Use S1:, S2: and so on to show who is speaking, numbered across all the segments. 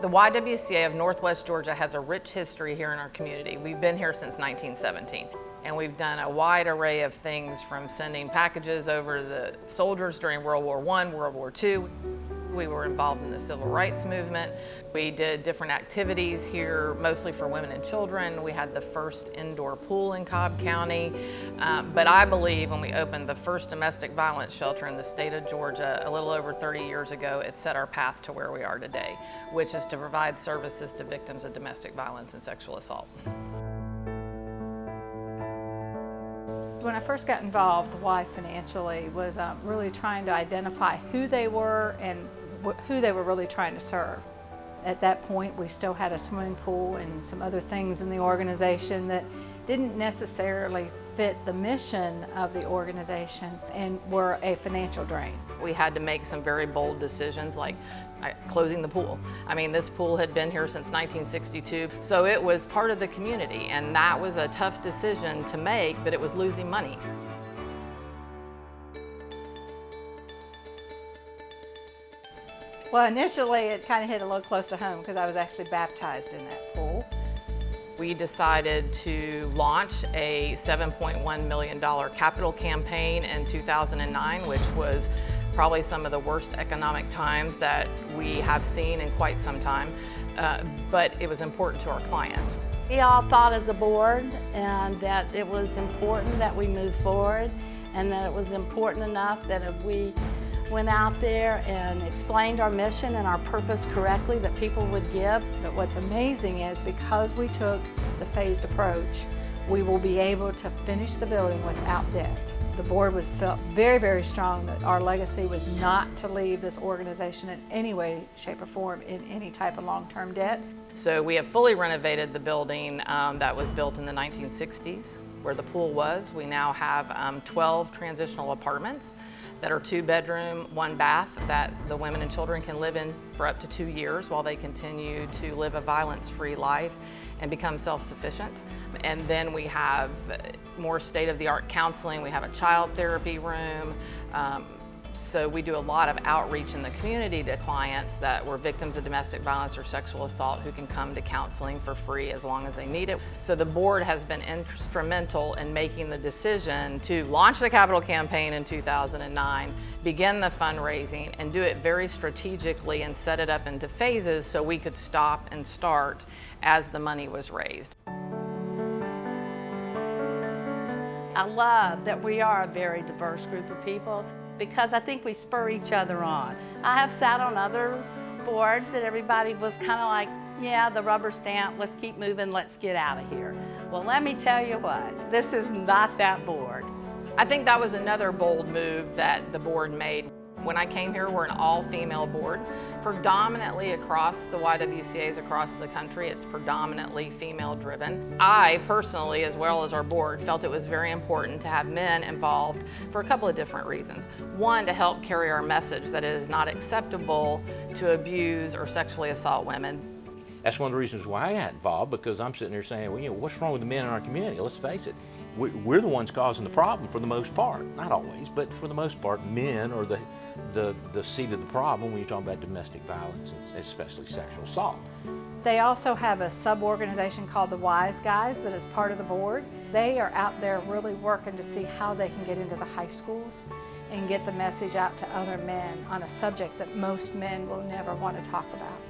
S1: The YWCA of Northwest Georgia has a rich history here in our community. We've been here since 1917, and we've done a wide array of things, from sending packages over to the soldiers during World War I, World War II. We were involved in the civil rights movement. We did different activities here, mostly for women and children. We had the first indoor pool in Cobb County. But I believe when we opened the first domestic violence shelter in the state of Georgia a little over 30 years ago, it set our path to where we are today, which is to provide services to victims of domestic violence and sexual assault.
S2: When I first got involved, the why financially was really trying to identify who they were and who they were really trying to serve. At that point, we still had a swimming pool and some other things in the organization that didn't necessarily fit the mission of the organization and were a financial drain.
S1: We had to make some very bold decisions, like closing the pool. I mean, this pool had been here since 1962, so it was part of the community, and that was a tough decision to make, but it was losing money.
S2: Well, initially it kind of hit a little close to home because I was actually baptized in that pool.
S1: We decided to launch a $7.1 million capital campaign in 2009, which was probably some of the worst economic times that we have seen in quite some time, but it was important to our clients.
S3: We all thought as a board and that it was important that we move forward, and that it was important enough that if we went out there and explained our mission and our purpose correctly, that people would give.
S2: But what's amazing is because we took the phased approach, we will be able to finish the building without debt. The board felt very, very strong that our legacy was not to leave this organization in any way, shape, or form in any type of long-term debt.
S1: So we have fully renovated the building that was built in the 1960s, where the pool was. We now have 12 transitional apartments that are 2-bedroom, 1-bath that the women and children can live in for up to 2 years while they continue to live a violence-free life and become self-sufficient. And then we have more state-of-the-art counseling. We have a child therapy room. So we do a lot of outreach in the community to clients that were victims of domestic violence or sexual assault who can come to counseling for free as long as they need it. So the board has been instrumental in making the decision to launch the capital campaign in 2009, begin the fundraising, and do it very strategically and set it up into phases so we could stop and start as the money was raised.
S3: I love that we are a very diverse group of people, because I think we spur each other on. I have sat on other boards that everybody was kind of like, yeah, the rubber stamp, let's keep moving, let's get out of here. Well, let me tell you what, this is not that board.
S1: I think that was another bold move that the board made. When I came here, we're an all-female board. Predominantly across the YWCAs across the country, it's predominantly female-driven. I personally, as well as our board, felt it was very important to have men involved for a couple of different reasons. One, to help carry our message that it is not acceptable to abuse or sexually assault women.
S4: That's one of the reasons why I got involved, because I'm sitting there saying, well, what's wrong with the men in our community? Let's face it. We're the ones causing the problem for the most part. Not always, but for the most part, men are the seat of the problem when you're talking about domestic violence, especially sexual assault.
S2: They also have a sub-organization called the Wise Guys that is part of the board. They are out there really working to see how they can get into the high schools and get the message out to other men on a subject that most men will never want to talk about.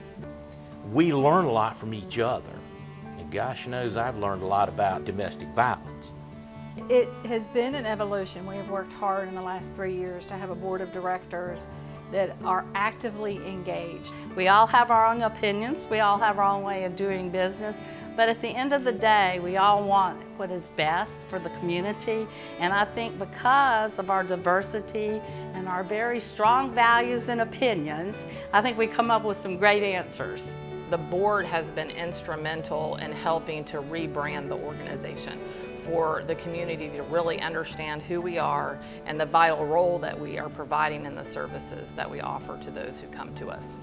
S4: We learn a lot from each other, and gosh knows I've learned a lot about domestic violence.
S2: It has been an evolution. We have worked hard in the last 3 years to have a board of directors that are actively engaged.
S3: We all have our own opinions, we all have our own way of doing business, but at the end of the day, we all want what is best for the community. And I think because of our diversity and our very strong values and opinions, I think we come up with some great answers.
S1: The board has been instrumental in helping to rebrand the organization for the community to really understand who we are and the vital role that we are providing in the services that we offer to those who come to us.